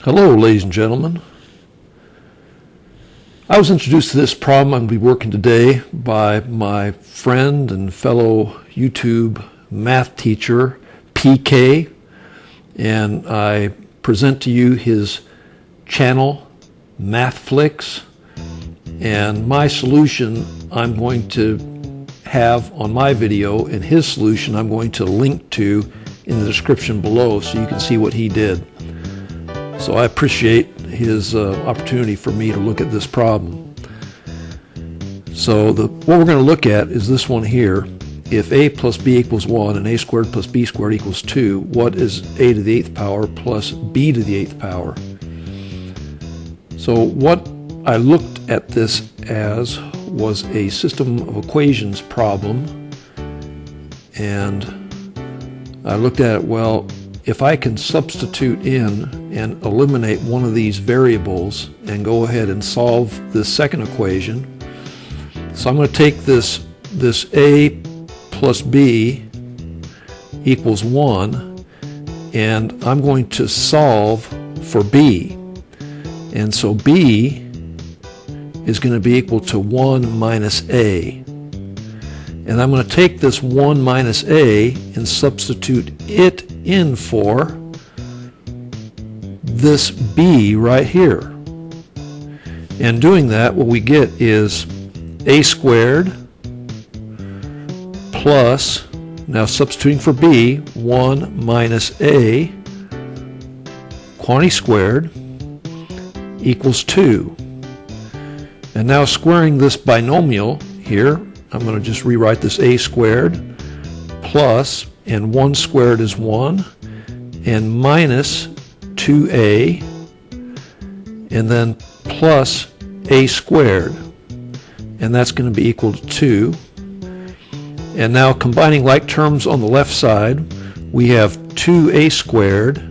Hello, ladies and gentlemen. I was introduced to this problem I'm going to be working today by my friend and fellow YouTube math teacher, PK, and I present to you his channel, MathFlix, and my solution I'm going to have on my video, and his solution I'm going to link to in the description below so you can see what he did. So I appreciate his opportunity for me to look at this problem. So what we're going to look at is this one here. If a plus b equals 1 and a squared plus b squared equals 2, what is a to the 8th power plus b to the 8th power? So what I looked at this as was a system of equations problem, and I looked at it, well, if I can substitute in and eliminate one of these variables and go ahead and solve this second equation. So I'm going to take this a plus b equals 1, and I'm going to solve for b. And so b is going to be equal to 1 minus a. And I'm going to take this 1 minus a and substitute it in for this b right here. And doing that, what we get is a squared plus, now substituting for b, 1 minus a quantity squared equals 2. And now squaring this binomial here, I'm going to just rewrite this a squared plus, and 1 squared is 1, and minus 2a, and then plus a squared, and that's going to be equal to 2. And now combining like terms on the left side, we have 2a squared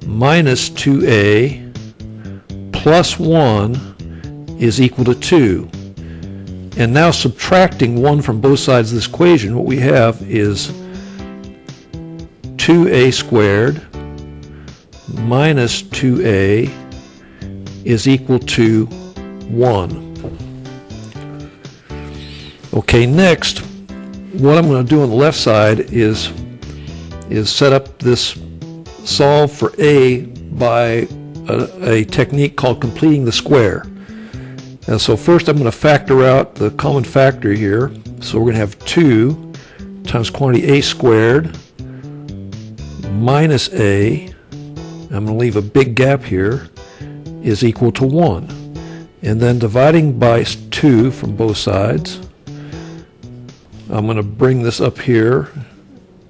minus 2a plus 1 is equal to 2. And now subtracting 1 from both sides of this equation, what we have is 2a squared minus 2a is equal to 1. Okay, next, what I'm going to do on the left side is set up this solve for a by a technique called completing the square. And so first I'm going to factor out the common factor here. So we're going to have 2 times quantity a squared minus a, I'm going to leave a big gap here, is equal to 1. And then dividing by 2 from both sides, I'm going to bring this up here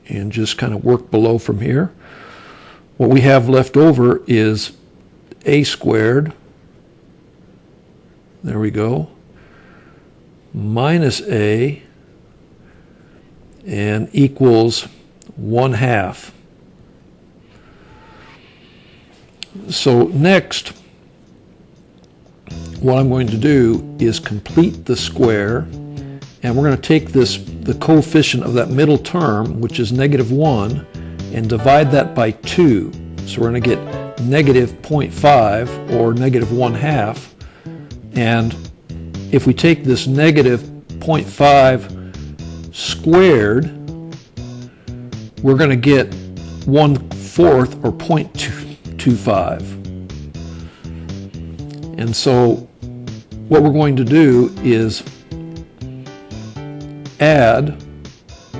and just kind of work below from here. What we have left over is a squared, there we go, minus a, and equals 1/2. So next, what I'm going to do is complete the square, and we're going to take the coefficient of that middle term, which is -1, and divide that by 2. So we're going to get -0.5 or -1/2. And if we take this -0.5 squared, we're going to get 1/4 or 0.25. And so what we're going to do is add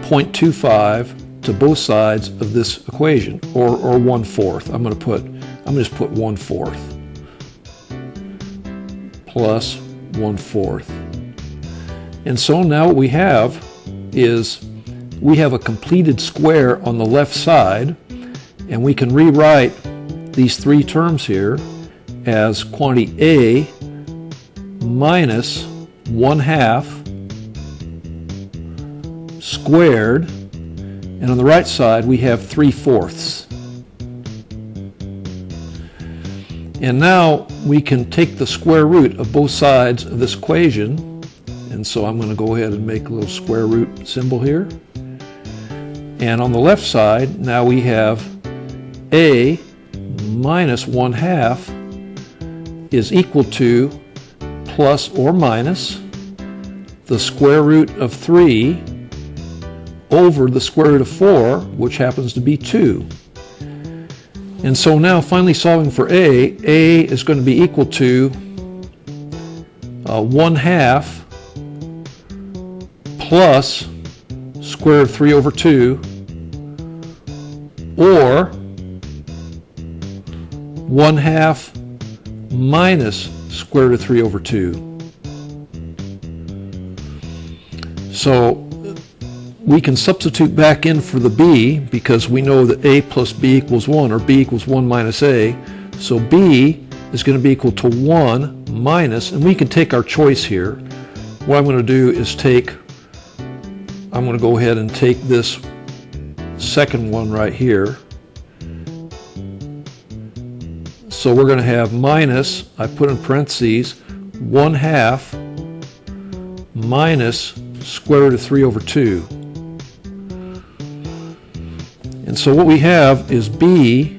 0.25 to both sides of this equation, or 1/4. I'm going to just put 1/4 plus 1/4. And so now what we have is we have a completed square on the left side, and we can rewrite these three terms here as quantity a minus 1/2 squared, and on the right side we have 3/4. And now we can take the square root of both sides of this equation, and so I'm going to go ahead and make a little square root symbol here. And on the left side, now we have a minus 1/2 is equal to plus or minus the square root of 3 over the square root of 4, which happens to be 2. And so now finally solving for a is going to be equal to 1/2 plus square root of 3 over 2, or 1/2 minus square root of 3 over 2. So we can substitute back in for the b, because we know that a plus b equals 1, or b equals 1 minus a. So b is going to be equal to 1 minus, and we can take our choice here. What I'm going to do is I'm going to go ahead and take this second one right here. So we're going to have minus, I put in parentheses, 1/2 minus square root of 3 over 2. And so what we have is b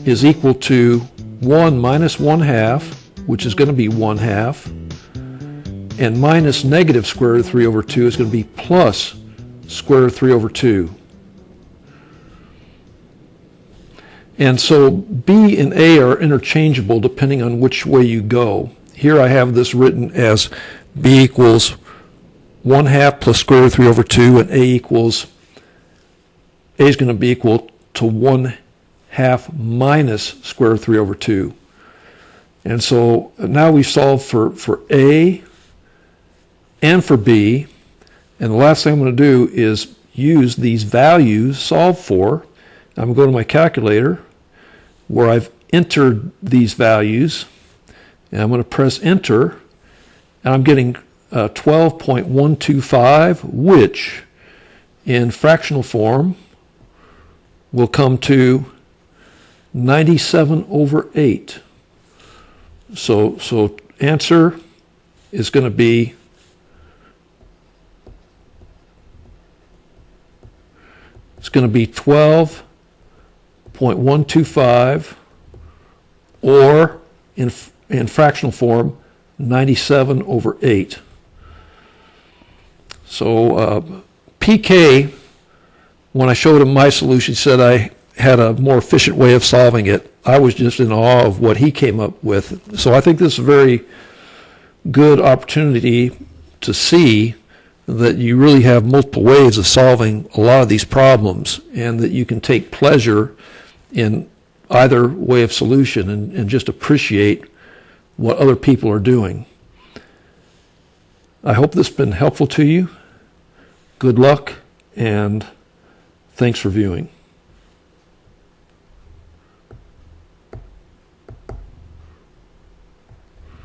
is equal to 1 minus 1/2, which is going to be 1/2, and minus negative square root of 3 over 2 is going to be plus square root of 3 over 2. And so b and a are interchangeable depending on which way you go. Here I have this written as b equals 1/2 plus square root of 3 over 2, and a is going to be equal to 1/2 minus square root of 3 over 2. And so now we solve for a and for b, and the last thing I'm going to do is use these values solved for. I'm going to go to my calculator where I've entered these values, and I'm going to press enter, and I'm getting 12.125, which in fractional form will come to 97 over 8. So answer is going to be It's going to be 12.125, or in fractional form, 97 over 8. So PK, when I showed him my solution, said I had a more efficient way of solving it. I was just in awe of what he came up with. So I think this is a very good opportunity to see that you really have multiple ways of solving a lot of these problems, and that you can take pleasure in either way of solution, and just appreciate what other people are doing. I hope this has been helpful to you. Good luck, and thanks for viewing.